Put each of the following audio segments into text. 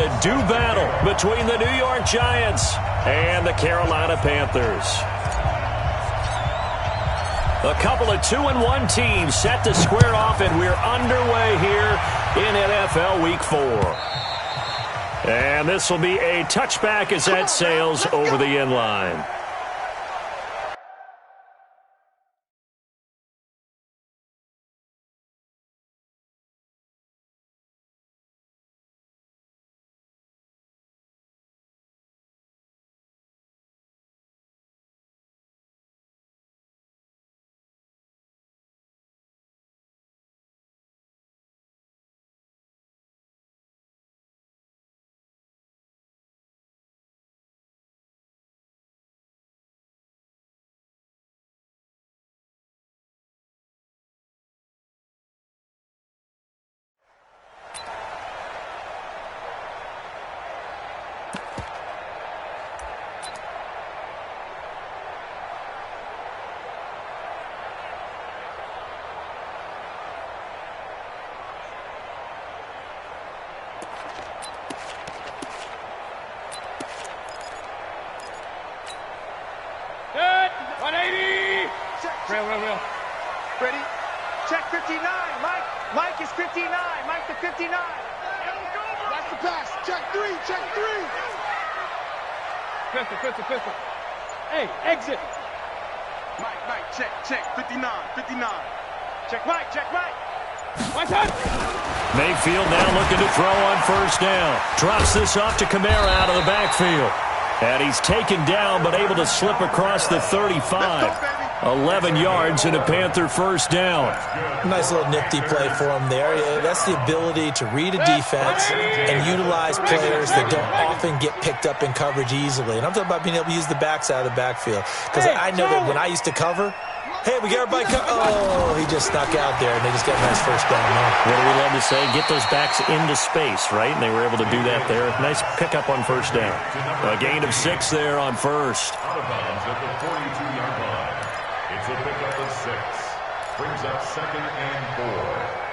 to do battle between the New York Giants and the Carolina Panthers. A couple of 2-1 teams set to square off, and we're underway here in NFL Week 4. And this will be a touchback as that sails over the end line. Real. Ready? Check 59. Mike is 59. Mike to 59. That's the pass. Check 3. Pistol. Hey, exit. Mike, check. 59. Check Mike. One time. Mayfield now looking to throw on first down. Drops this off to Kamara out of the backfield. And he's taken down but able to slip across the 35. 11 yards and a Panther first down. Nice little nifty play for him there. That's the ability to read a defense and utilize players that don't often get picked up in coverage easily. And I'm talking about being able to use the backside of the backfield. Because I know that when I used to cover, hey, we got everybody oh, he just snuck out there, and they just got a nice first down there. What do we love to say? Get those backs into space, right? And they were able to do that there. Nice pickup on first down. A gain of 6 there on first. Out of bounds at the 42-yard line. It's a pickup of 6. Brings up 2nd and 4.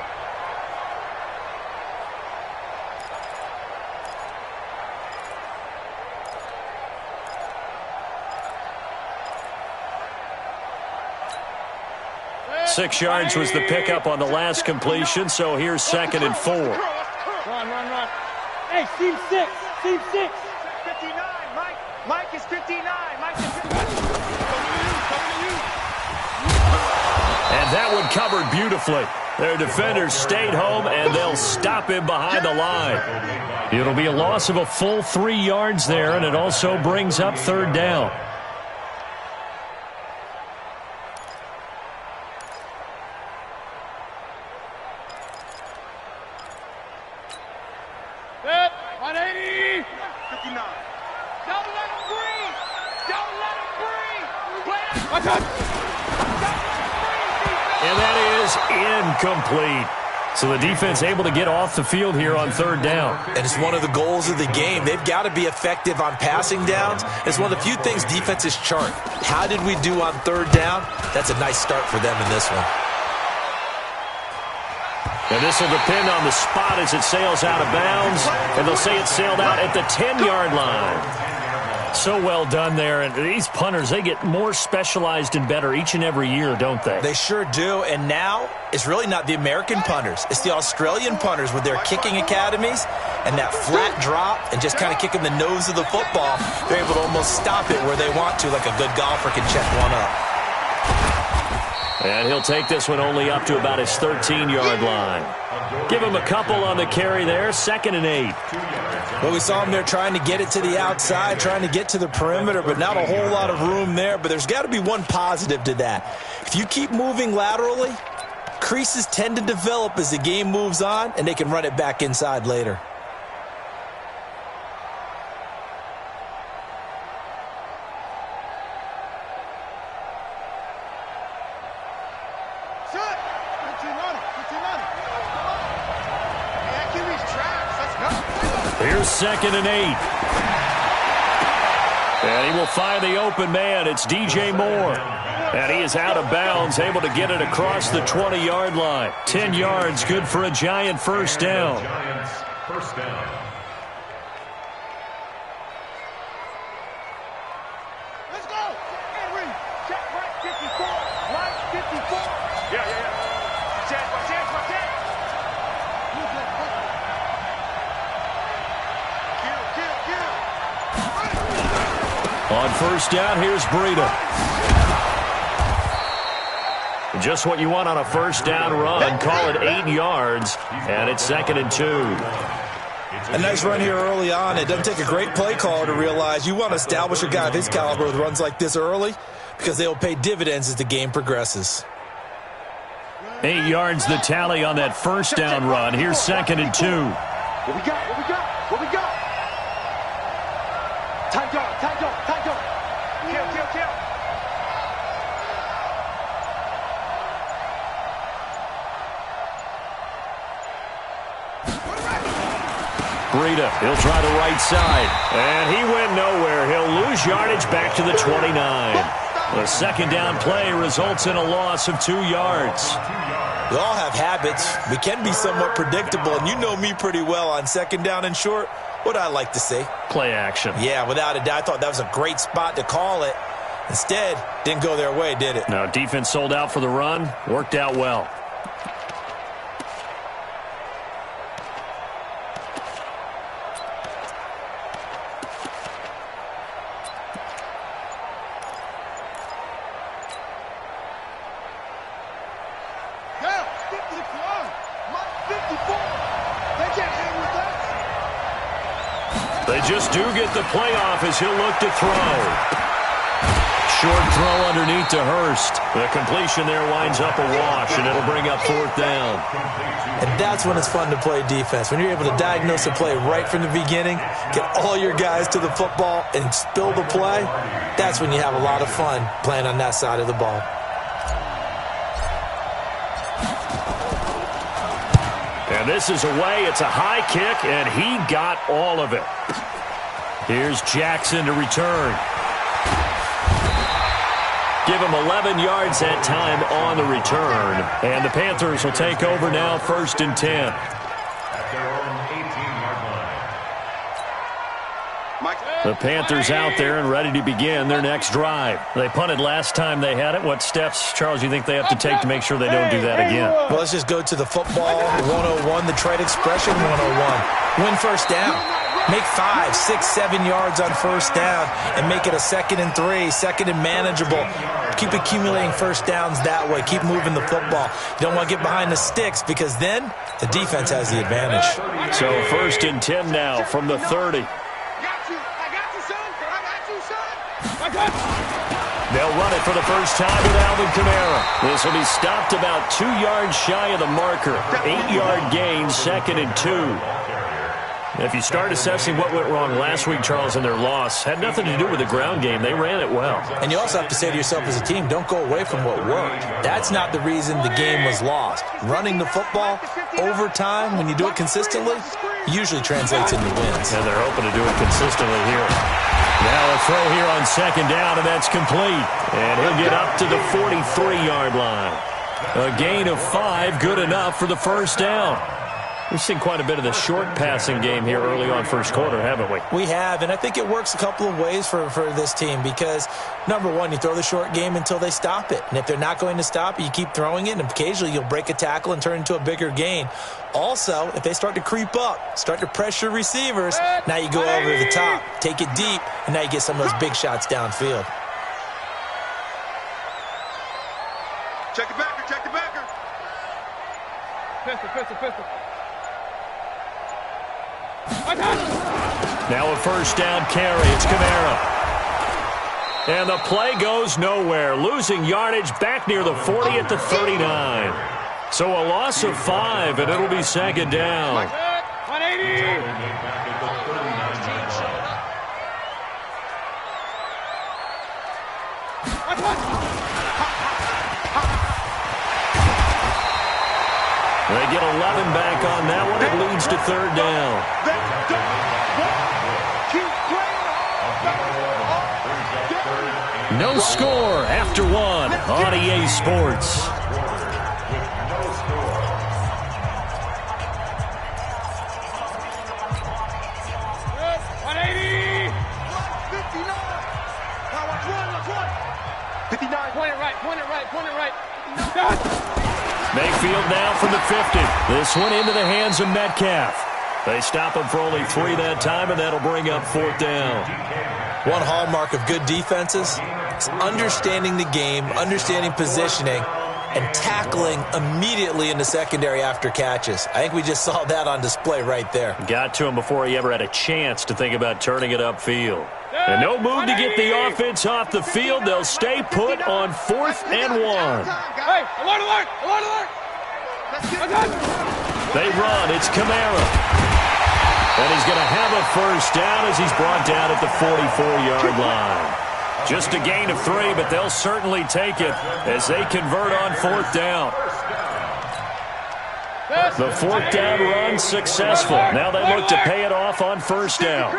Six yards was the pickup on the last completion, so here's 2nd and 4. Run. Hey, team 6. 59. Mike is 59. Mike is 59. And that one covered beautifully. Their defenders stayed home, and they'll stop him behind the line. It'll be a loss of a full 3 yards there, and it also brings up 3rd down. And that is incomplete. So the defense able to get off the field here on 3rd down. And it's one of the goals of the game. They've got to be effective on passing downs. It's one of the few things defenses chart. How did we do on 3rd down? That's a nice start for them in this one. And this will depend on the spot as it sails out of bounds. And they'll say it sailed out at the 10-yard line. So well done there. And these punters, they get more specialized and better each and every year, don't they? They sure do. And now it's really not the American punters. It's the Australian punters with their kicking academies and that flat drop and just kind of kicking the nose of the football. They're able to almost stop it where they want to, like a good golfer can check one up. And he'll take this one only up to about his 13-yard line. Give him a couple on the carry there. 2nd and 8. Well, we saw him there trying to get it to the outside, trying to get to the perimeter, but not a whole lot of room there. But there's got to be one positive to that. If you keep moving laterally, creases tend to develop as the game moves on, and they can run it back inside later. Here's 2nd and 8. And he will find the open man. It's DJ Moore. And he is out of bounds, able to get it across the 20-yard line. 10 yards, good for a Giant first down. On first down, here's Breida. Just what you want on a first down run. Call it 8 yards, and it's 2nd and 2. A nice run here early on. It doesn't take a great play caller to realize you want to establish a guy of his caliber with runs like this early because they will pay dividends as the game progresses. 8 yards the tally on that first down run. Here's 2nd and 2. What we got? What we got? What we got? Tight dog, tight dog, tight dog. Kill, kill, kill. Breida, he'll try the right side. And he went nowhere. He'll lose yardage back to the 29. The second down play results in a loss of 2 yards. We all have habits. We can be somewhat predictable, and you know me pretty well on second down and short. What I like to say? Play action. Yeah, without a doubt. I thought that was a great spot to call it. Instead, didn't go their way, did it? No, defense sold out for the run. Worked out well. They just do get the playoff as he'll look to throw. Short throw underneath to Hurst. The completion there winds up a wash, and it'll bring up 4th down. And that's when it's fun to play defense. When you're able to diagnose a play right from the beginning, get all your guys to the football, and spill the play, that's when you have a lot of fun playing on that side of the ball. And this is away. It's a high kick, and he got all of it. Here's Jackson to return. Give him 11 yards that time on the return. And the Panthers will take over now, 1st and 10. At their own 18-yard line. The Panthers out there and ready to begin their next drive. They punted last time they had it. What steps, Charles, you think they have to take to make sure they don't do that again? Well, let's just go to the football 101, the trade expression 101. Win first down. Make 5, 6, 7 yards on first down and make it a 2nd and 3, 2nd and manageable. Keep accumulating first downs that way. Keep moving the football. You don't want to get behind the sticks because then the defense has the advantage. So 1st and 10 now from the 30. They'll run it for the first time with Alvin Kamara. This will be stopped about 2 yards shy of the marker. 8-yard gain, 2nd and 2. If you start assessing what went wrong last week, Charles, in their loss, had nothing to do with the ground game. They ran it well. And you also have to say to yourself as a team, don't go away from what worked. That's not the reason the game was lost. Running the football over time, when you do it consistently, usually translates into wins. And they're hoping to do it consistently here. Now a throw here on 2nd down, and that's complete. And he'll get up to the 43-yard line. A gain of 5, good enough for the first down. We've seen quite a bit of the short passing game here early on first quarter, haven't we? We have, and I think it works a couple of ways for this team because, number one, you throw the short game until they stop it. And if they're not going to stop it, you keep throwing it, and occasionally you'll break a tackle and turn into a bigger gain. Also, if they start to creep up, start to pressure receivers, now you go over the top, take it deep, and now you get some of those big shots downfield. Check the backer, check the backer. Pistol, pistol, pistol. Now a first down carry. It's Kamara. And the play goes nowhere. Losing yardage back near the 40 at the 39. So a loss of 5, and it'll be 2nd down. 180. They get 11 back on that one. It leads to 3rd down. No score after 1 on EA Sports. Point it right. Mayfield now from the 50. This one into the hands of Metcalf. They stop him for only 3 that time, and that'll bring up 4th down. One hallmark of good defenses is understanding the game, understanding positioning, and tackling immediately in the secondary after catches. I think we just saw that on display right there. Got to him before he ever had a chance to think about turning it upfield. And no move to get the offense off the field. They'll stay put on 4th and 1. Hey, alert! They run. It's Kamara. And he's going to have a first down as he's brought down at the 44-yard line. Just a gain of 3, but they'll certainly take it as they convert on 4th down. The 4th down run successful. Now they look to pay it off on 1st down.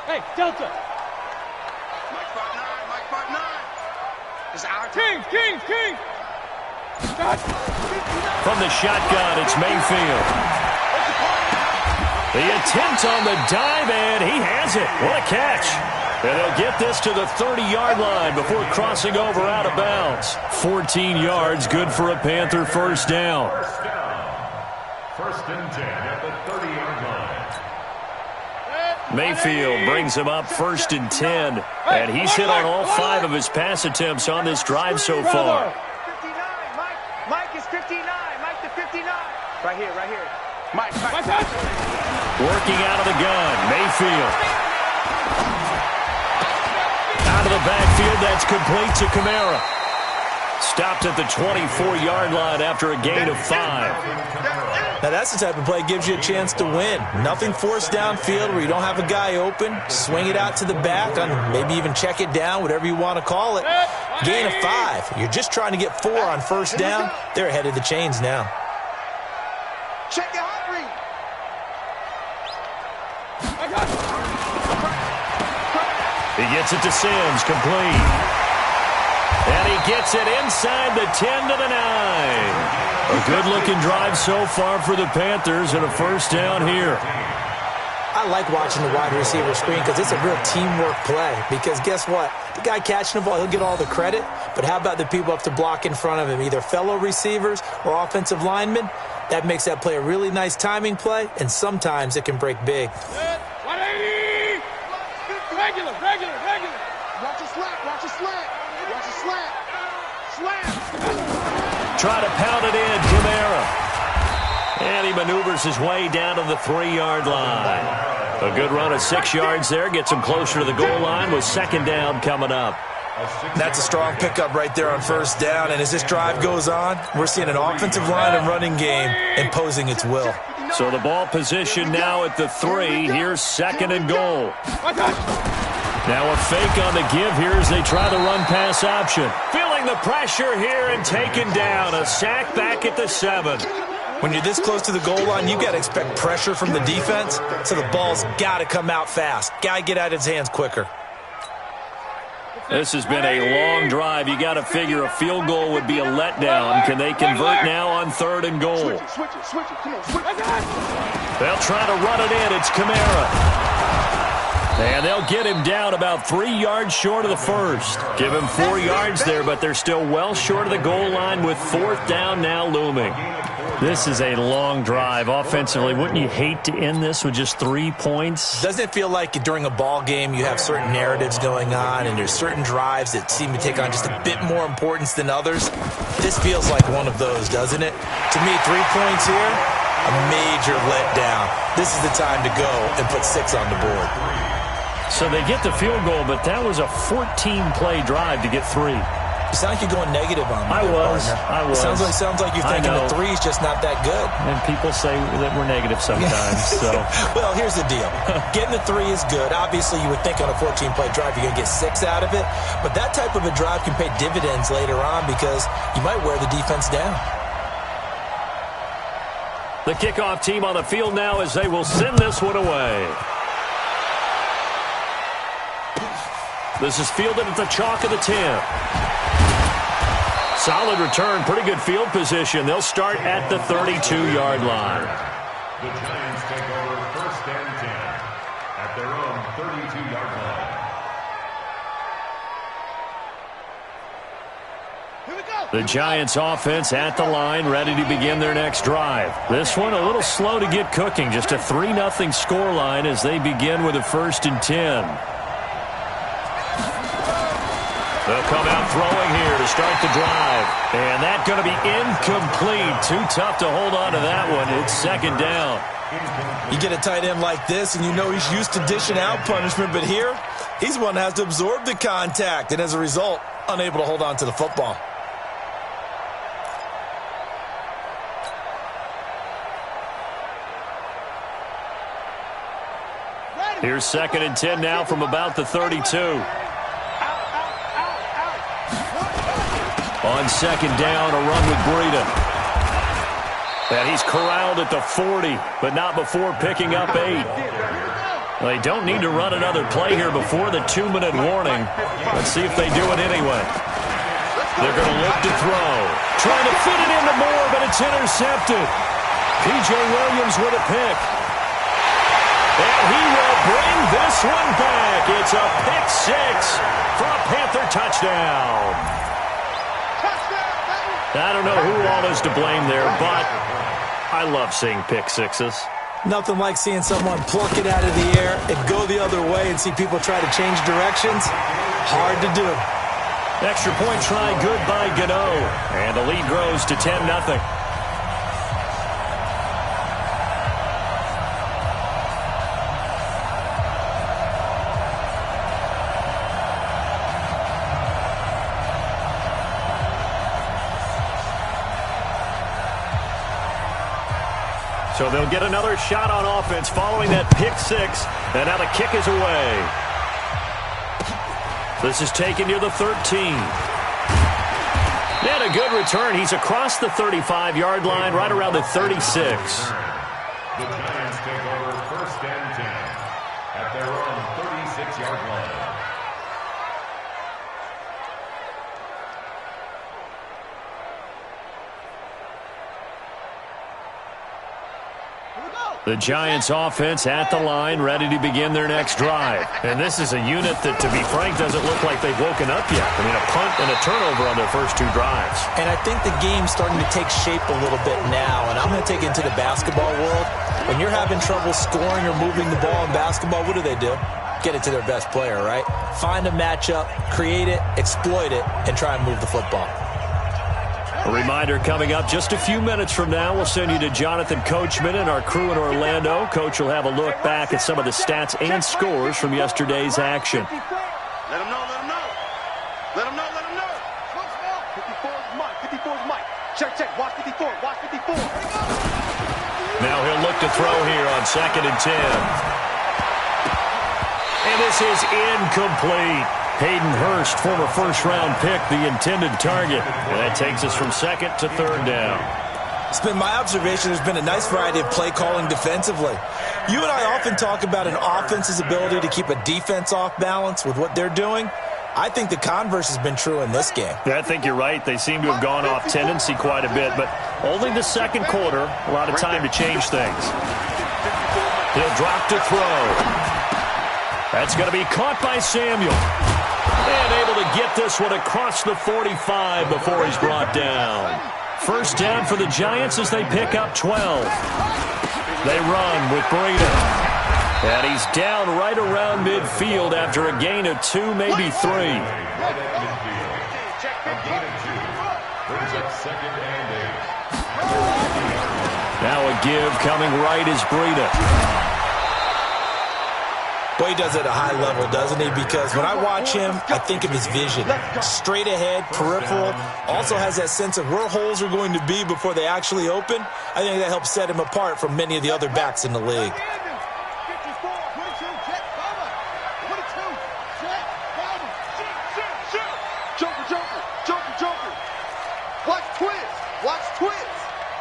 Hey, Delta. Mike 5'9". It's our King. From the shotgun, it's Mayfield. The attempt on the dive, and he has it. What a catch. And they'll get this to the 30-yard line before crossing over out of bounds. 14 yards, good for a Panther first down. First and 10 at the 30-yard line. Mayfield brings him up 1st and 10, and he's hit on all 5 of his pass attempts on this drive so far. 59, Mike is 59. Mike the 59. Right here. Mike. Working out of the gun, Mayfield. Out of the backfield, that's complete to Kamara. Stopped at the 24-yard line after a gain of 5. Now, that's the type of play that gives you a chance to win. Nothing forced downfield where you don't have a guy open. Swing it out to the back, and maybe even check it down, whatever you want to call it. Gain of 5. You're just trying to get 4 on 1st down. They're ahead of the chains now. Check your hot read. He gets it to Sims, complete. And he gets it inside the 10 to the 9. A good-looking drive so far for the Panthers and a first down here. I like watching the wide receiver screen because it's a real teamwork play. Because guess what? The guy catching the ball, he'll get all the credit. But how about the people up to block in front of him, either fellow receivers or offensive linemen? That makes that play a really nice timing play, and sometimes it can break big. 180! Regular. Watch a slant. Slam. Try to pound it in, Kamara. And he maneuvers his way down to the 3-yard line. A good run of 6 yards there. Gets him closer to the goal line with 2nd down coming up. That's a strong pickup right there on 1st down. And as this drive goes on, we're seeing an offensive line and running game imposing its will. So the ball position now at the 3. Here's 2nd and goal. Now a fake on the give here as they try the run-pass option. Feeling the pressure here and taken down. A sack back at the 7. When you're this close to the goal line, you got to expect pressure from the defense, so the ball's got to come out fast. Got to get out of his hands quicker. This has been a long drive. You got to figure a field goal would be a letdown. Can they convert now on 3rd and goal? Switch it. Come on, switch it. They'll try to run it in. It's Kamara. And they'll get him down about 3 yards short of the 1st. Give him 4 yards there, but they're still well short of the goal line with 4th down now looming. This is a long drive offensively. Wouldn't you hate to end this with just 3 points? Doesn't it feel like during a ball game you have certain narratives going on and there's certain drives that seem to take on just a bit more importance than others? This feels like one of those, doesn't it? To me, 3 points here, a major letdown. This is the time to go and put 6 on the board. So they get the field goal, but that was a 14-play drive to get 3. You sound like you're going negative on me. I was. Sounds like you're thinking the 3's just not that good. And people say that we're negative sometimes. So, well, here's the deal. Getting the 3 is good. Obviously, you would think on a 14-play drive you're going to get 6 out of it. But that type of a drive can pay dividends later on because you might wear the defense down. The kickoff team on the field now as they will send this one away. This is fielded at the chalk of the 10. Solid return, pretty good field position. They'll start at the 32-yard line. The Giants take over 1st and 10 at their own 32-yard line. Here we go. The Giants offense at the line, ready to begin their next drive. This one a little slow to get cooking. Just a 3-0 scoreline as they begin with a 1st and 10. They'll come out throwing here to start the drive. And that's going to be incomplete. Too tough to hold on to that one. It's 2nd down. You get a tight end like this, and you know he's used to dishing out punishment, but here, he's one that has to absorb the contact, and as a result, unable to hold on to the football. Here's 2nd and 10 now from about the 32. On 2nd down, a run with Breida. And he's corralled at the 40, but not before picking up 8. They don't need to run another play here before the 2-minute warning. Let's see if they do it anyway. They're going to look to throw. Trying to fit it into Moore, but it's intercepted. P.J. Williams with a pick. And he will bring this one back. It's a pick 6 for a Panther touchdown. I don't know who all is to blame there, but I love seeing pick 6s. Nothing like seeing someone pluck it out of the air and go the other way and see people try to change directions. Hard to do. Extra point try good by Gano. And the lead grows to 10-0. So they'll get another shot on offense following that pick 6. And now the kick is away. This is taken near the 13. And a good return. He's across the 35-yard line, right around the 36. The Giants take over 1st and 10 at their own 36-yard line. The Giants offense at the line, ready to begin their next drive. And this is a unit that, to be frank, doesn't look like they've woken up yet. I mean, a punt and a turnover on their first 2 drives. And I think the game's starting to take shape a little bit now. And I'm going to take it into the basketball world. When you're having trouble scoring or moving the ball in basketball, what do? Get it to their best player, right? Find a matchup, create it, exploit it, and try and move the football. A reminder coming up just a few minutes from now. We'll send you to Jonathan Coachman and our crew in Orlando. Coach will have a look back at some of the stats and scores from yesterday's action. Let him know, let him know. Let him know, let him know. 54 is Mike, 54 is Mike. Check, watch 54, watch 54. Now he'll look to throw here on 2nd and 10. And this is incomplete. Hayden Hurst, former first-round pick, the intended target. And that takes us from 2nd to 3rd down. It's been my observation there's been a nice variety of play calling defensively. You and I often talk about an offense's ability to keep a defense off balance with what they're doing. I think the converse has been true in this game. Yeah, I think you're right. They seem to have gone off tendency quite a bit, but only the 2nd quarter, a lot of time to change things. He'll drop to throw. That's going to be caught by Samuel. And able to get this one across the 45 before he's brought down. 1st down for the Giants as they pick up 12. They run with Breida. And he's down right around midfield after a gain of 2, maybe 3. A gain of 2 brings up 2nd and 8. Now a give coming right is Breida. Boy, he does it at a high level, doesn't he? Because when I watch him, I think of his vision. Straight ahead, peripheral. Also has that sense of where holes are going to be before they actually open. I think that helps set him apart from many of the other backs in the league.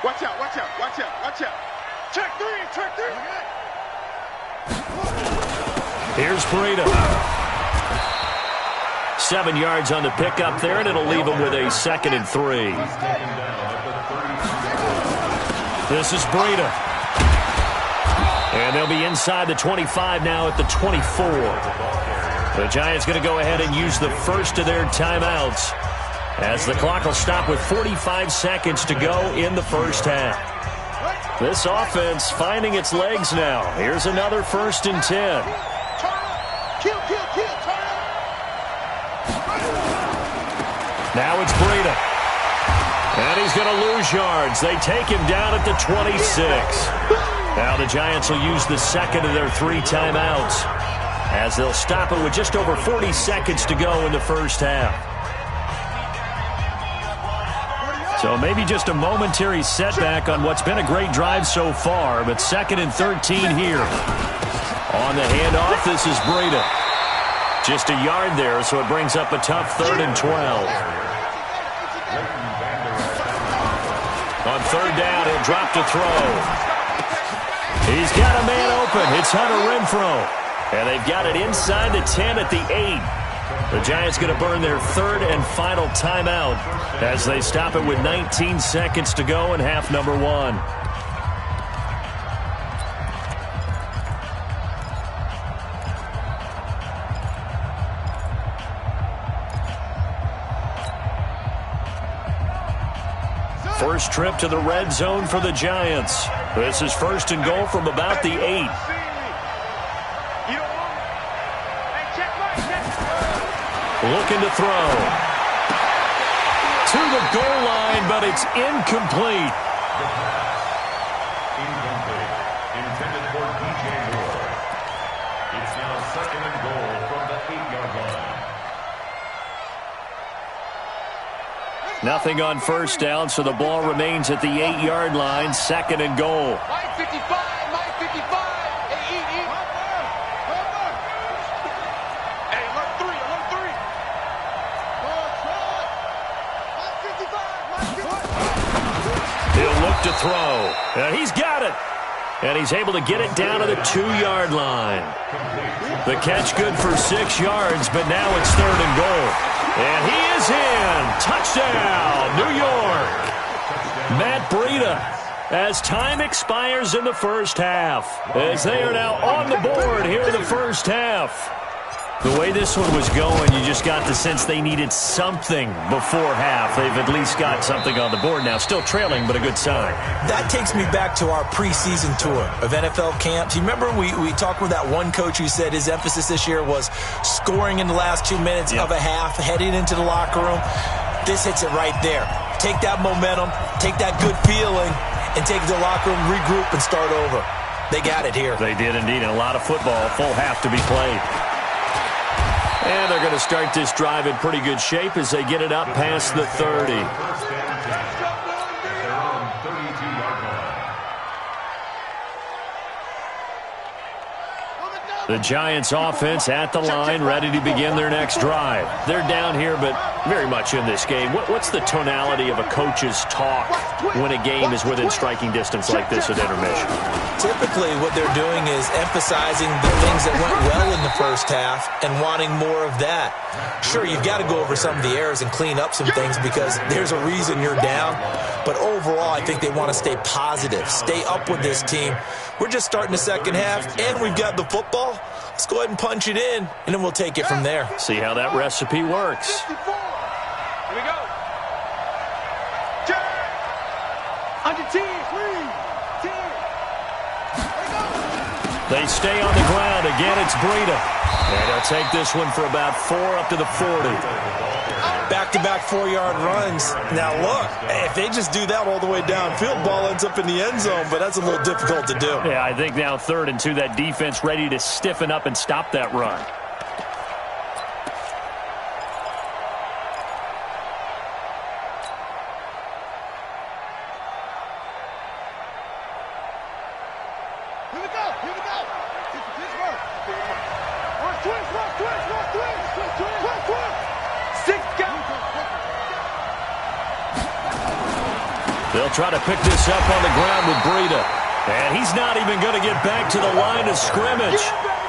Watch out, watch out, watch out, watch out. Check 3, check 3. Here's Breida. 7 yards on the pickup there, and it'll leave him with a 2nd and 3. This is Breida. And they'll be inside the 25 now at the 24. The Giants going to go ahead and use the first of their timeouts. as the clock will stop with 45 seconds to go in the first half. This offense finding its legs now. Here's another 1st and 10. Now it's Breida. And he's going to lose yards. They take him down at the 26. Now the Giants will use the second of their 3 timeouts, as they'll stop it with just over 40 seconds to go in the first half. So maybe just a momentary setback on what's been a great drive so far, but 2nd and 13 here. On the handoff, this is Breida. Just a yard there, so it brings up a tough 3rd and 12. On 3rd down, he'll drop to throw. He's got a man open. It's Hunter Renfrow. And they've got it inside the 10 at the 8. The Giants going to burn their 3rd and final timeout as they stop it with 19 seconds to go in half number 1. First trip to the red zone for the Giants. This is 1st and goal from about the 8. Looking to throw. To the goal line, but it's incomplete. Incomplete. Intended for DJ Moore. It's now 2nd and goal from the 8-yard line. Nothing on 1st down, so the ball remains at the 8-yard line. 2nd and goal. Mike 55, Mike 55. Hey, alert 3, alert 3. He'll look to throw. And he's got it. And he's able to get it down to the 2-yard line. The catch good for 6 yards, but now it's 3rd and goal. And he is in. Touchdown, New York. Matt Breida, as time expires in the first half, as they are now on the board here in the first half. The way this one was going, you just got the sense they needed something before half. They've at least got something on the board now. Still trailing, but a good sign. That takes me back to our preseason tour of NFL camps. You remember we talked with that one coach who said his emphasis this year was scoring in the last 2 minutes of a half, heading into the locker room. This hits it right there. Take that momentum, take that good feeling, and take it to the locker room, regroup, and start over. They got it here. They did indeed, and a lot of football, full half to be played. And they're going to start this drive in pretty good shape as they get it up past the 30. Their own 32-yard line. The Giants offense at the line, ready to begin their next drive. They're down here, but very much in this game. What's the tonality of a coach's talk when a game is within striking distance like this at intermission? Typically, what they're doing is emphasizing the things that went well in the first half and wanting more of that. Sure, you've got to go over some of the errors and clean up some things because there's a reason you're down. But overall, I think they want to stay positive, stay up with this team. We're just starting the second half, and we've got the football. Let's go ahead and punch it in, and then we'll take it from there. See how that recipe works. Here we go. Under T. They stay on the ground. Again, it's Breida. And they'll take this one for about 4 up to the 40. Back-to-back 4-yard runs. Now, look, if they just do that all the way downfield, ball ends up in the end zone, but that's a little difficult to do. Yeah, I think now 3rd and 2, that defense ready to stiffen up and stop that run. They'll try to pick this up on the ground with Breida. And he's not even going to get back to the line of scrimmage.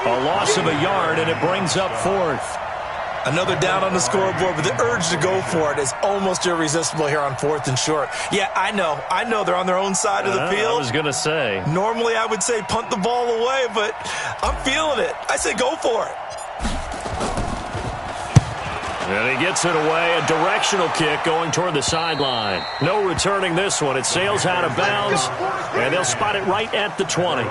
A loss of a yard, and it brings up 4th. Another down on the scoreboard, but the urge to go for it is almost irresistible here on 4th and short. Yeah, I know they're on their own side of the field. I was going to say. Normally I would say punt the ball away, but I'm feeling it. I say go for it. And he gets it away, a directional kick going toward the sideline. No returning this one. It sails out of bounds, and they'll spot it right at the 20.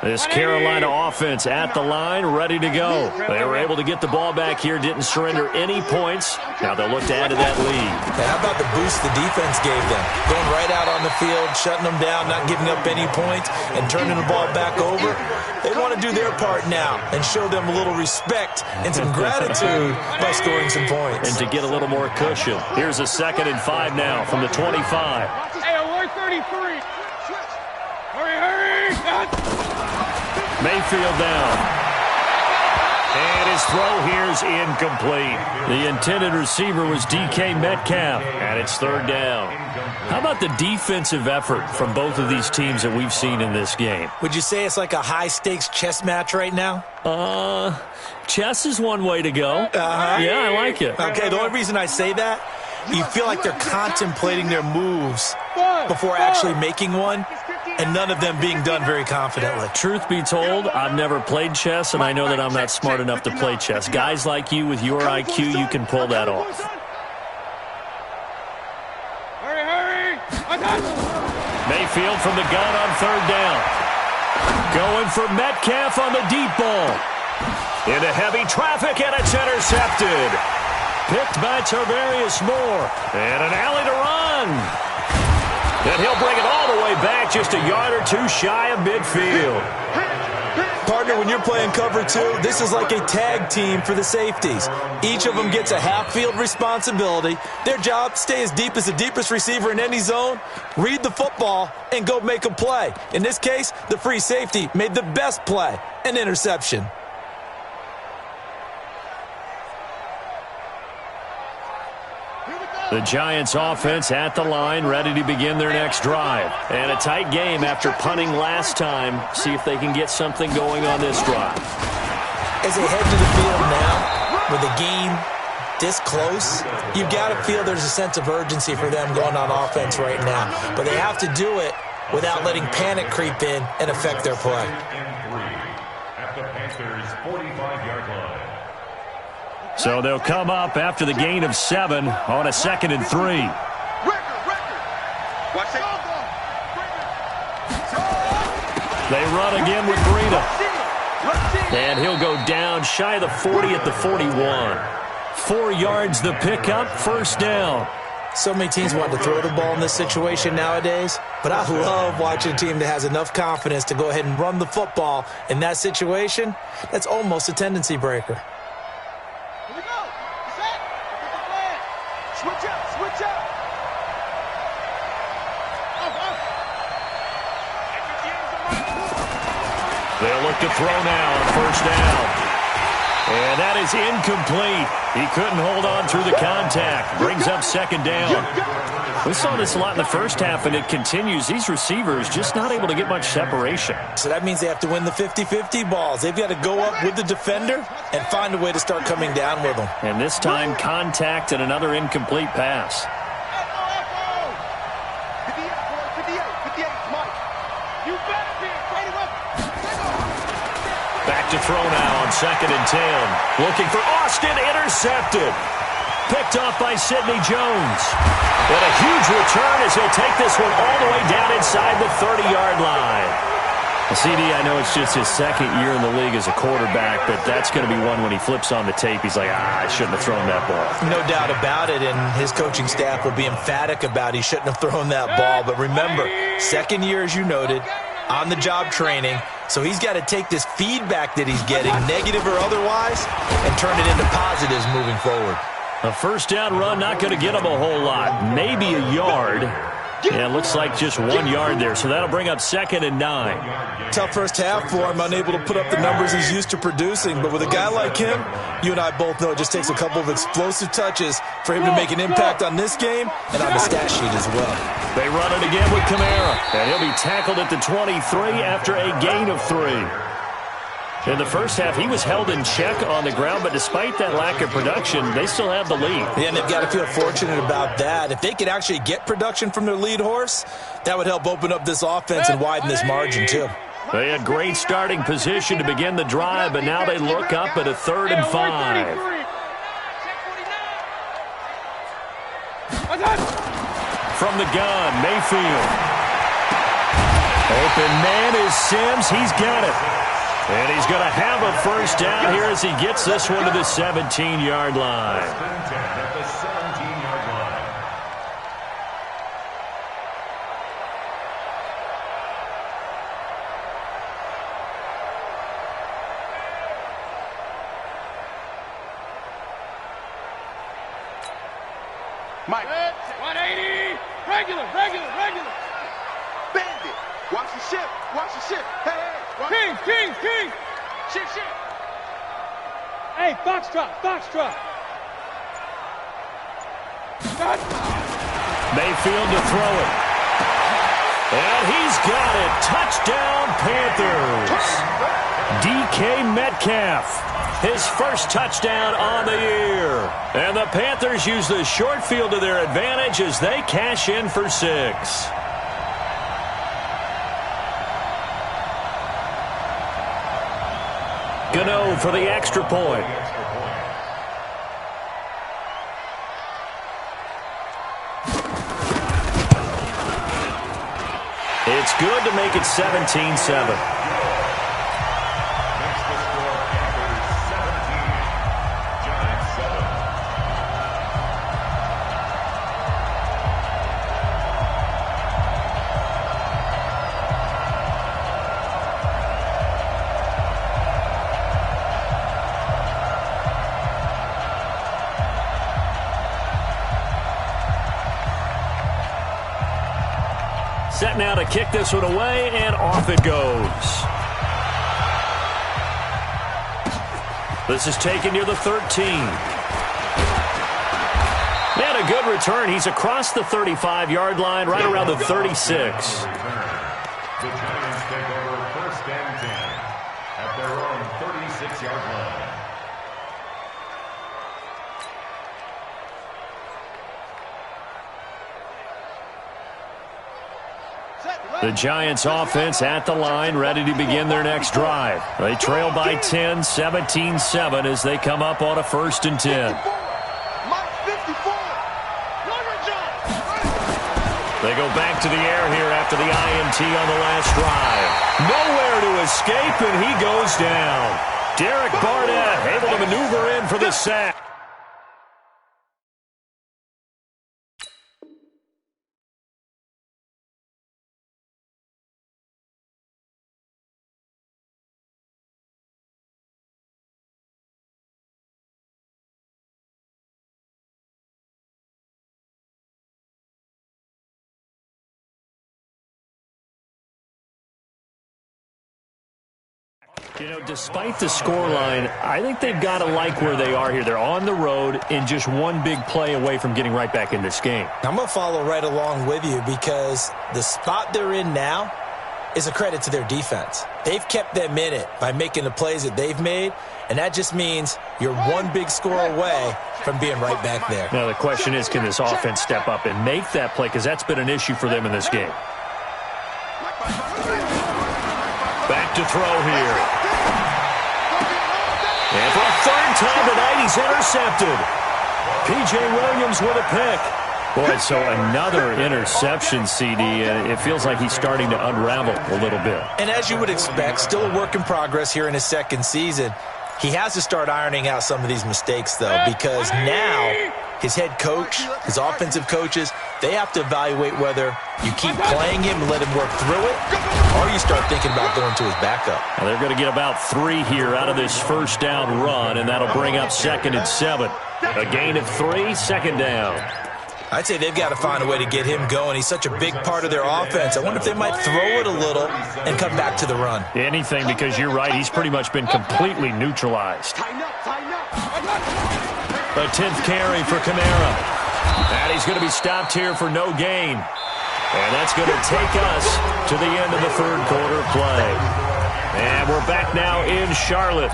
This Carolina offense at the line, ready to go. They were able to get the ball back here, didn't surrender any points. Now they'll look to add to that lead. Hey, how about the boost the defense gave them? Going right out on the field, shutting them down, not giving up any points, and turning the ball back over. They want to do their part now and show them a little respect and some gratitude by scoring some points. And to get a little more cushion. Here's a 2nd and 5 now from the 25. Hey, 133. Hurry. Mayfield down. And his throw here's incomplete. The intended receiver was DK Metcalf, and it's 3rd down. How about the defensive effort from both of these teams that we've seen in this game? Would you say it's like a high-stakes chess match right now? Chess is one way to go. Yeah, I like it. Okay, the only reason I say that, you feel like they're contemplating their moves before actually making one, and none of them being done very confidently. Truth be told, I've never played chess, and I know that I'm not smart enough to play chess. Guys like you with your IQ, you can pull that off. Hurry. Mayfield from the gun on 3rd down. Going for Metcalf on the deep ball. Into heavy traffic, and it's intercepted. Picked by Tarvarius Moore. And an alley to run. And he'll bring it all the way back, just a yard or two shy of midfield. Partner, when you're playing cover 2, this is like a tag team for the safeties. Each of them gets a half-field responsibility. Their job, stay as deep as the deepest receiver in any zone, read the football, and go make a play. In this case, the free safety made the best play, an interception. The Giants offense at the line, ready to begin their next drive. And a tight game after punting last time. See if they can get something going on this drive. As they head to the field now, with the game this close, you've got to feel there's a sense of urgency for them going on offense right now. But they have to do it without letting panic creep in and affect their play. At the Panthers' 45-yard line. So they'll come up after the gain of 7 on a 2nd and 3. Watch it. They run again with Breida. And he'll go down shy of the 40 at the 41. 4 yards the pickup, 1st down. So many teams want to throw the ball in this situation nowadays, but I love watching a team that has enough confidence to go ahead and run the football in that situation. That's almost a tendency breaker. Switch up. They'll look to throw now on 1st down. And that is incomplete. He couldn't hold on through the contact. Brings up 2nd down. We saw this a lot in the first half, and it continues. These receivers just not able to get much separation. So that means they have to win the 50-50 balls. They've got to go up with the defender and find a way to start coming down with them. And this time, contact and another incomplete pass. Back to throw now on 2nd and 10. Looking for Austin, intercepted. Picked off by Sidney Jones. And a huge return as he'll take this one all the way down inside the 30-yard line. CD, I know it's just his 2nd year in the league as a quarterback, but that's going to be one when he flips on the tape. He's like, I shouldn't have thrown that ball. No doubt about it, and his coaching staff will be emphatic about he shouldn't have thrown that ball. But remember, 2nd year, as you noted, on-the-job training. So he's got to take this feedback that he's getting, negative or otherwise, and turn it into positives moving forward. A 1st down run, not going to get him a whole lot. Maybe a yard. Yeah, it looks like just 1 yard there, so that'll bring up 2nd and 9. Tough first half for him, unable to put up the numbers he's used to producing. But with a guy like him, you and I both know it just takes a couple of explosive touches for him to make an impact on this game and on the stat sheet as well. They run it again with Kamara, and he'll be tackled at the 23 after a gain of 3. In the first half, he was held in check on the ground, but despite that lack of production, they still have the lead. Yeah, and they've got to feel fortunate about that. If they could actually get production from their lead horse, that would help open up this offense and widen this margin, too. They had great starting position to begin the drive, but now they look up at a 3rd and 5. From the gun, Mayfield. Open man is Sims. He's got it. And he's going to have a first down here as he gets this one to the 17-yard line. Mike. 180. Regular. Bend it. Watch the ship. Hey. King. Ship. Hey, Foxtrot. Mayfield to throw it. And he's got it. Touchdown, Panthers. DK Metcalf, his first touchdown on the year. And the Panthers use the short field to their advantage as they cash in for 6. Gano for the extra point. It's good to make it 17-7. Set now to kick this one away, and off it goes. This is taken near the 13. And a good return. He's across the 35-yard line, right around the 36. The Giants take over 1st and 10 at their own 36-yard line. The Giants offense at the line, ready to begin their next drive. They trail by 10, 17-7 as they come up on a 1st and 10. They go back to the air here after the INT on the last drive. Nowhere to escape, and he goes down. Derek Barnett able to maneuver in for the sack. You know, despite the scoreline, I think they've got to like where they are here. They're on the road and just one big play away from getting right back in this game. I'm going to follow right along with you because the spot they're in now is a credit to their defense. They've kept them in it by making the plays that they've made, and that just means you're one big score away from being right back there. Now, the question is, can this offense step up and make that play? Because that's been an issue for them in this game. Back to throw here. And for a 3rd time tonight, he's intercepted. P.J. Williams with a pick. Boy, so another interception, CD, and it feels like he's starting to unravel a little bit. And as you would expect, still a work in progress here in his 2nd season. He has to start ironing out some of these mistakes, though, because now his head coach, his offensive coaches, they have to evaluate whether you keep playing him and let him work through it, or you start thinking about going to his backup. Well, they're going to get about 3 here out of this 1st down run, and that'll bring up 2nd and 7. A gain of 3, 2nd down. I'd say they've got to find a way to get him going. He's such a big part of their offense. I wonder if they might throw it a little and come back to the run. Anything, because you're right, he's pretty much been completely neutralized. A 10th carry for Kamara. And he's going to be stopped here for no gain. And that's going to take us to the end of the 3rd quarter play. And we're back now in Charlotte.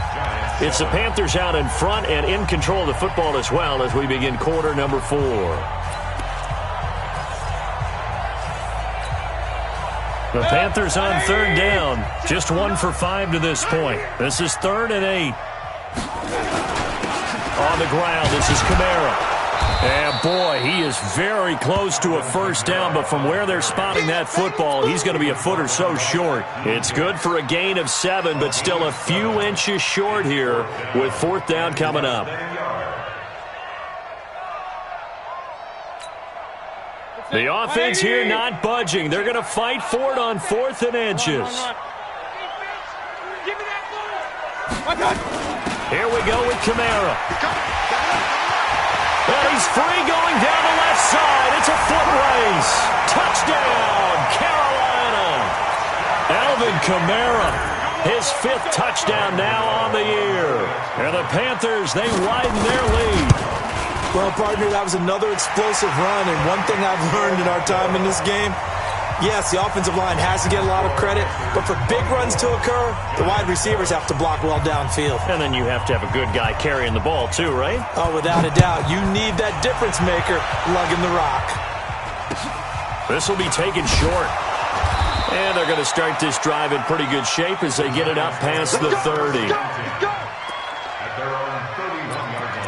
It's the Panthers out in front and in control of the football as well as we begin quarter number 4. The Panthers on third down. Just 1 for 5 to this point. This is 3rd and 8. On the ground, this is Kamara. And boy, he is very close to a first down, but from where they're spotting that football, he's going to be a foot or so short. It's good for a gain of 7, but still a few inches short here with 4th down coming up. The offense here not budging. They're going to fight for it on 4th and inches. Here we go with Kamara. And he's free going down the left side. It's a foot race. Touchdown, Carolina. Alvin Kamara, his 5th touchdown now on the year. And the Panthers, they widen their lead. Well, partner, that was another explosive run, and one thing I've learned in our time in this game, yes, the offensive line has to get a lot of credit, but for big runs to occur, the wide receivers have to block well downfield. And then you have to have a good guy carrying the ball too, right? Oh, without a doubt. You need that difference maker lugging the rock. This will be taken short. And they're going to start this drive in pretty good shape as they get it up past the 30. At their own 31-yard line.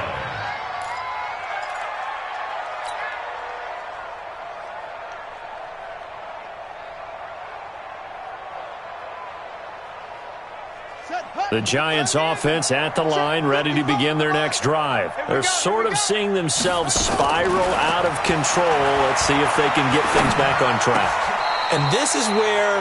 The Giants offense at the line, ready to begin their next drive. They're sort of seeing themselves spiral out of control. Let's see if they can get things back on track. And this is where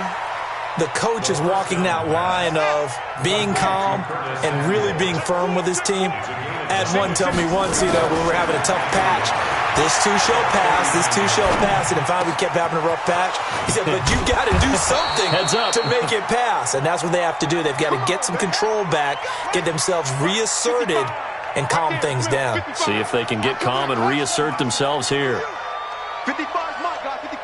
the coach is walking that line of being calm and really being firm with his team. I had one tell me once, when we were having a tough patch, this too shall pass, this too shall pass, and if we kept having a rough patch, he said, but you got to do something to make it pass, and that's what they have to do. They've got to get some control back, get themselves reasserted, and calm things down. See if they can get calm and reassert themselves here. 55, my God, 55.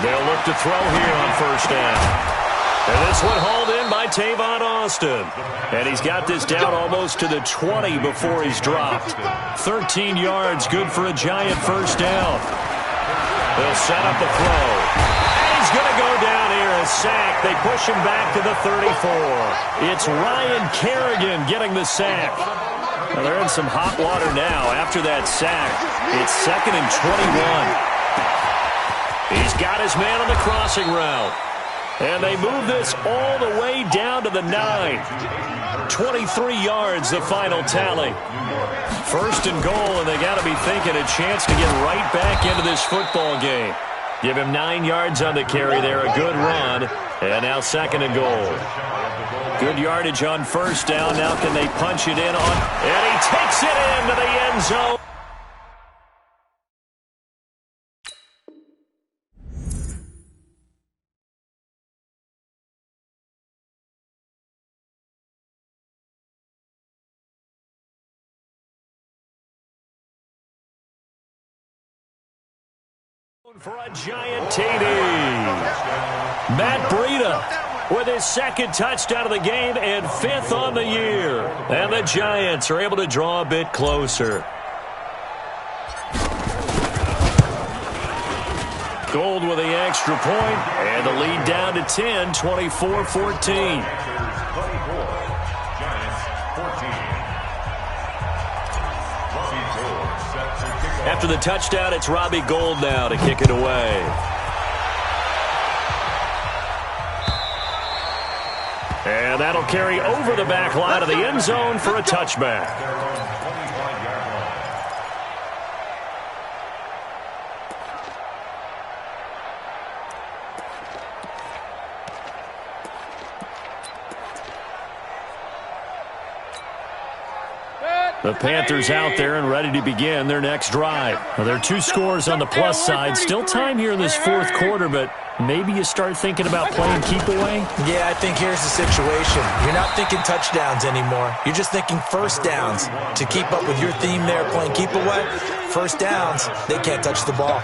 They'll look to throw here on first down. And this one hauled in by Tavon Austin. And he's got this down almost to the 20 before he's dropped. 13 yards, good for a Giant first down. They'll set up the throw. And he's going to go down here, a sack. They push him back to the 34. It's Ryan Kerrigan getting the sack. Now they're in some hot water now after that sack. It's 2nd and 21. He's got his man on the crossing route. And they move this all the way down to the 9. 23 yards, the final tally. 1st and goal, and they got to be thinking a chance to get right back into this football game. Give him 9 yards on the carry there, a good run. And now 2nd and goal. Good yardage on first down. Now can they punch it in on? And he takes it into the end zone. For a Giant TD. Matt Breida with his 2nd touchdown of the game and 5th on the year. And the Giants are able to draw a bit closer. Gold with the extra point, and the lead down to 10, 24-14. After the touchdown, it's Robbie Gould now to kick it away. And that'll carry over the back line of the end zone for a touchback. The Panthers out there and ready to begin their next drive. Well, there are 2 scores on the plus side. Still time here in this 4th quarter, but maybe you start thinking about playing keep away? Yeah, I think here's the situation. You're not thinking touchdowns anymore. You're just thinking first downs. To keep up with your theme there, playing keep away, first downs, they can't touch the ball.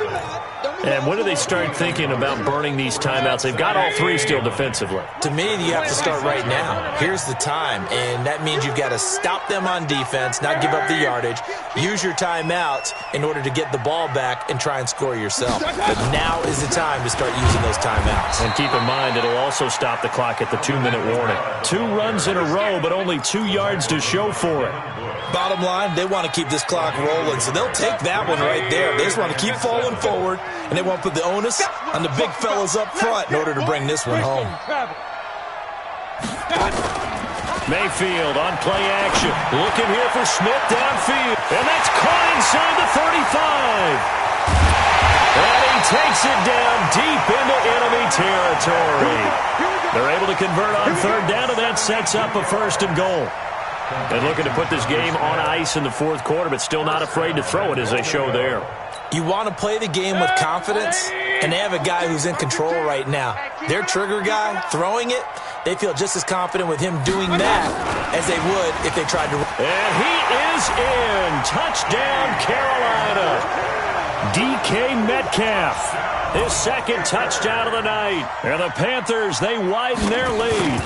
And when do they start thinking about burning these timeouts? They've got all three still defensively. To me, you have to start right now. Here's the time, and that means you've got to stop them on defense, not give up the yardage, use your timeouts in order to get the ball back and try and score yourself. But now is the time to start using those timeouts. And keep in mind, it'll also stop the clock at the 2-minute warning. 2 runs in a row, but only 2 yards to show for it. Bottom line, they want to keep this clock rolling, so they'll take that one right there. They just want to keep falling forward, and they won't put the onus on the big fellas up front in order to bring this one home. Mayfield on play action. Looking here for Smith downfield. And that's caught inside the 35. And he takes it down deep into enemy territory. They're able to convert on third down, and that sets up a 1st and goal. And looking to put this game on ice in the 4th quarter, but still not afraid to throw it as they show there. You want to play the game with confidence, and they have a guy who's in control right now. Their trigger guy, throwing it, they feel just as confident with him doing that as they would if they tried to. And he is in. Touchdown, Carolina. DK Metcalf, his 2nd touchdown of the night. And the Panthers, they widen their lead.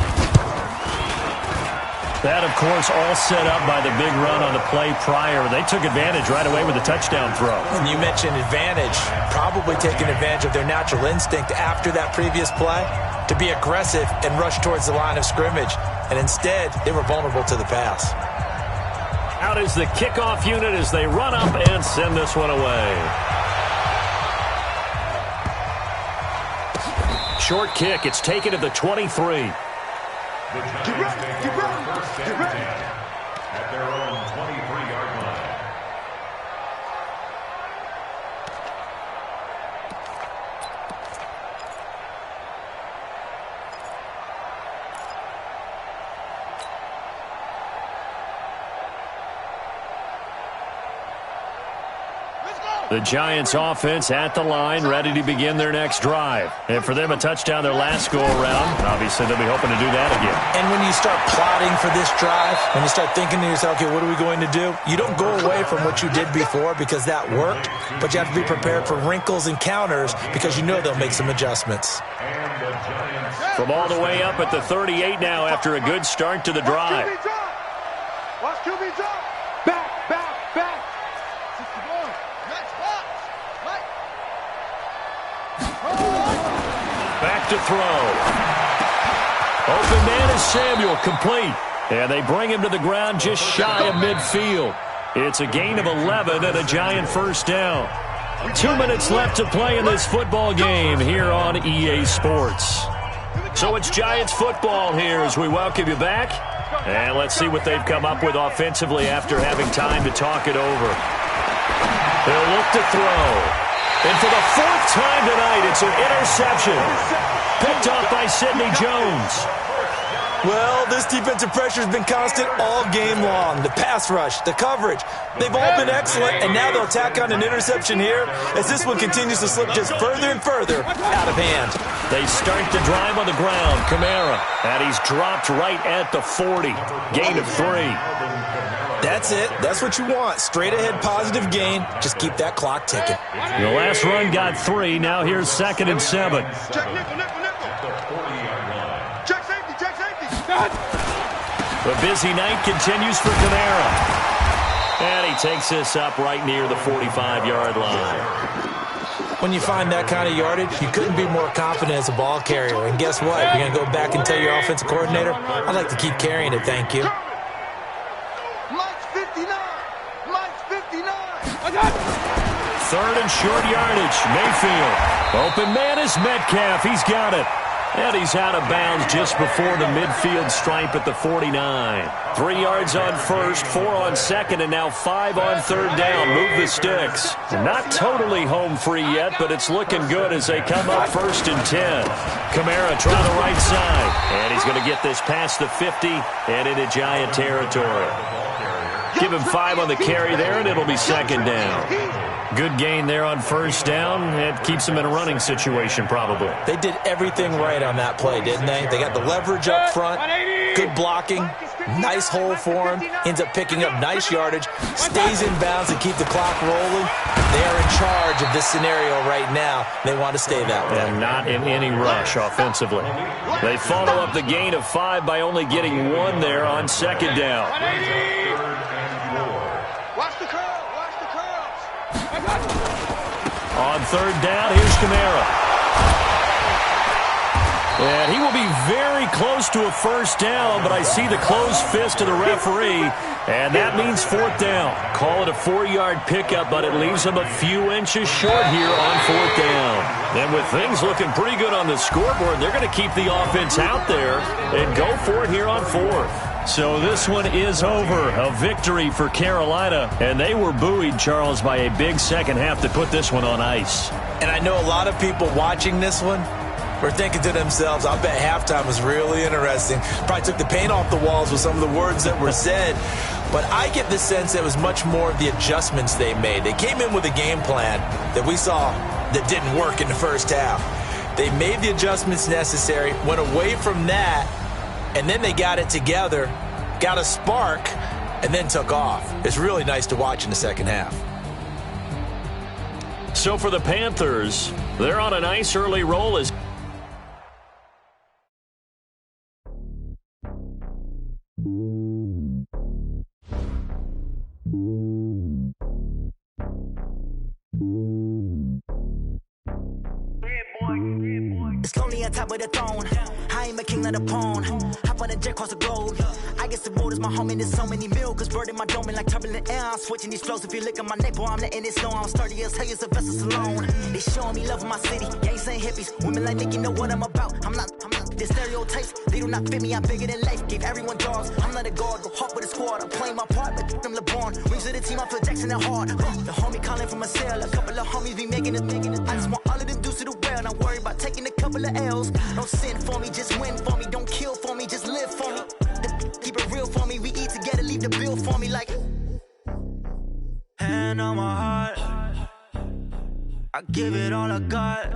That, of course, all set up by the big run on the play prior. They took advantage right away with the touchdown throw. And you mentioned advantage, probably taking advantage of their natural instinct after that previous play to be aggressive and rush towards the line of scrimmage. And instead, they were vulnerable to the pass. Out is the kickoff unit as they run up and send this one away. Short kick. It's taken to the 23. The Giants take over first and 10 at their own 23-yard line. The Giants offense at the line, ready to begin their next drive. And for them, a touchdown their last go-around. Obviously, they'll be hoping to do that again. And when you start plotting for this drive, when you start thinking to yourself, okay, what are we going to do? You don't go away from what you did before because that worked, but you have to be prepared for wrinkles and counters because you know they'll make some adjustments. From all the way up at the 38 now after a good start to the drive. Watch QB drop. Back, back, back. Back to throw. Open man is Samuel, complete. And they bring him to the ground just shy of midfield. It's a gain of 11 and a Giant 1st down. 2 minutes left to play in this football game here on EA Sports. So it's Giants football here as we welcome you back. And let's see what they've come up with offensively after having time to talk it over. They'll look to throw. And for the 4th time tonight, it's an interception. Picked off by Sidney Jones. Well, this defensive pressure has been constant all game long. The pass rush, the coverage, they've all been excellent, and now they'll tack on an interception here as this one continues to slip just further and further out of hand. They start the drive on the ground. Kamara, and he's dropped right at the 40. Gain of 3. That's it. That's what you want. Straight ahead positive gain. Just keep that clock ticking. The last run got 3. Now here's 2nd and 7. Check nickel, nickel, nickel. Check safety, check safety. The busy night continues for Kamara. And he takes this up right near the 45-yard line. When you find that kind of yardage, you couldn't be more confident as a ball carrier. And guess what? You're going to go back and tell your offensive coordinator, I'd like to keep carrying it, thank you. Mike's 59. Mike's 59. 3rd and short yardage. Mayfield. Open man is Metcalf. He's got it. And he's out of bounds just before the midfield stripe at the 49. 3 yards on 1st, 4 on 2nd, and now 5 on 3rd down. Move the sticks. Not totally home free yet, but it's looking good as they come up 1st and 10. Kamara trying the right side. And he's going to get this past the 50 and into Giant territory. Give him 5 on the carry there, and it'll be 2nd down. Good gain there on 1st down. It keeps them in a running situation, probably. They did everything right on that play, didn't they? They got the leverage up front. Good blocking, nice hole for him, ends up picking up nice yardage, stays in bounds and keep the clock rolling. They are in charge of this scenario right now. They want to stay that way. And not in any rush offensively. They follow up the gain of 5 by only getting 1 there on second down. Watch the curl. Watch the curls. On third down, here's Kamara. And he will be very close to a first down, but I see the closed fist of the referee, and that means fourth down. Call it a 4-yard pickup, but it leaves him a few inches short here on fourth down. And with things looking pretty good on the scoreboard, they're going to keep the offense out there and go for it here on fourth. So this one is over. A victory for Carolina, and they were buoyed, Charles, by a big second half to put this one on ice. And I know a lot of people watching this one were thinking to themselves, I bet halftime was really interesting. Probably took the paint off the walls with some of the words that were said. But I get the sense it was much more of the adjustments they made. They came in with a game plan that we saw that didn't work in the first half. They made the adjustments necessary, went away from that, and then they got it together, got a spark, and then took off. It's really nice to watch in the second half. So for the Panthers, they're on a nice early roll as It's lonely on top of the throne. I ain't a king of the pawn. Hop on a jet across the globe. I guess the road is my home and there's so many milkers burning my dome like turbulent air. I'm switching these flows. If you look at my neck, boy, I'm letting it snow. I'm sturdy as hell as a vessel alone. They showing me love in my city. Gangs ain't hippies. Women like Nick, you know what I'm about. I'm not the stereotypes. They do not fit me. I'm bigger than life. Gave everyone dogs. I'm not a guard. Go hard with a squad. I'm playing my part, but them LeBron. Rings to the team. I feel Jackson and hard. The homie calling from a cell. A couple of homies be making it. I just want all of them dudes to the well. Not worry about taking a couple of L's. Don't sin for me, just win for me. Don't kill for me, just live for me. Keep it real for me. We eat together, leave the bill for me like. Hand on my heart, I give it all I got.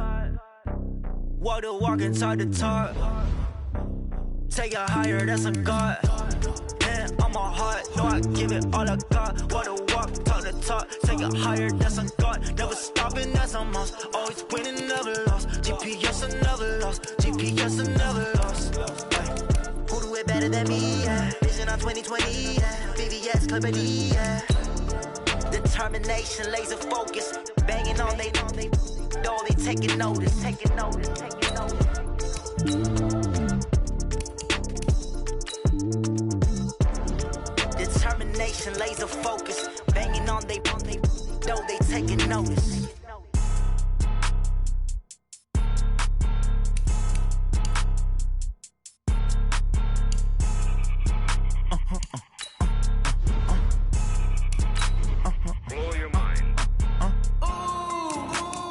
Walk the walk inside the talk. Take it higher, that's a God. Hand on my heart, no, I give it all I got. Walk the walk, talk the talk. Take it higher, that's a God. Never stopping, that's a must. Always winning, never lost. GPS, I never lost. GPS, I never lost. Who do it better than me? Yeah. Vision on 2020. Yeah. VVS, Clippity. Yeah. Determination, laser focus. Banging on they know they taking notice. Taking notice. Taking notice. Determination, laser focus. Banging on they know they taking notice. Blow your mind.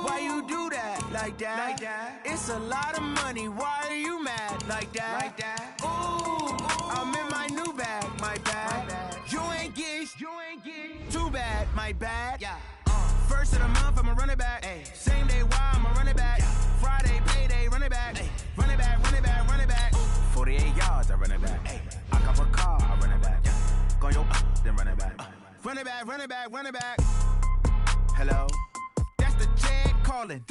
Why you do that? Like that? It's a lot of money. Why are you mad? Like that? Ooh, I'm in my new bag. My bad. You ain't get too bad. My bad. Yeah. First of the month, I'ma run it back. Ay. Same day, why I'ma run it back. Yeah. Friday, payday, run it back. Ay. Run it back, run it back, run it back. 48 yards, I run it back. Ay. I cop a car, I run it back. Yeah. Go yo, then run it back. Run it back, run it back, run it back. Hello? That's the jag calling.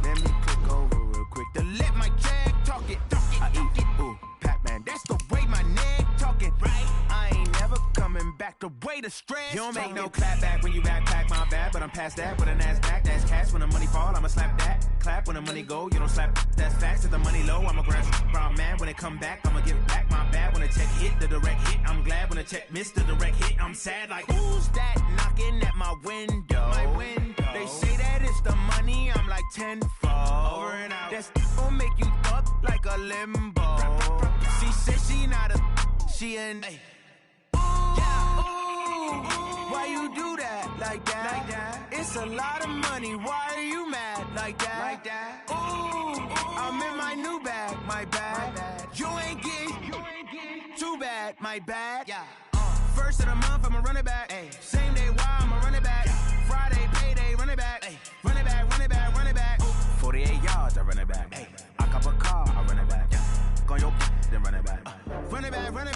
Let me click over real quick to let my jag talk it. I eat it, ooh, Pac-Man. That's the way my neck talking. Right? I ain't never coming back the way the stress. You don't make no clap back when you backpack, my bad. But I'm past that with a NASDAQ. That's cash when the money fall, I'ma slap that. Clap when the money go, you don't slap. That's facts. If the money low, I'ma grab brown man. When it come back, I'ma give it back. My bad when the check hit, the direct hit. I'm glad when the check missed the direct hit. I'm sad like, who's that knocking at my window? My window. They say that it's the money, I'm like tenfold. Over and out. That's gon' make you up like a limbo. She said she not a, she an. Why you do that? Like that? It's a lot of money. Why are you mad? Like that? Ooh, I'm in my new bag. My bad. You ain't get too bad. My bad. Yeah. First of the month, I'ma run it back. Ay. Same day, why I'ma run it back. Friday, payday, run it back. Ay. Run it back, run it back, run it back. 48 yards, I run it back. Ay. I cop a car, I run it back. Go yo, then run it back. Run it back, run it back.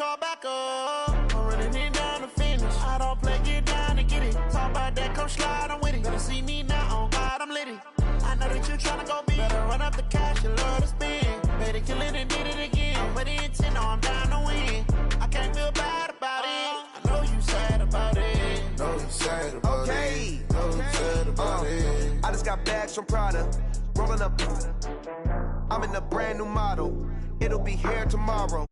go back up. I'm running it down to finish. I don't play, get down to get it. Talk about that, come slide, I'm with it. Better see me now, on God, I'm lit it. I know that you tryna go big. Better run up the cash, you love to spend. Better kill it and did it again. I'm with the intent, no, I'm down to win. I can't feel bad about it. I know you sad about it. Know you sad about it. Know you sad about it. I just got bags from Prada. Rolling up. I'm in a brand new model. It'll be here tomorrow.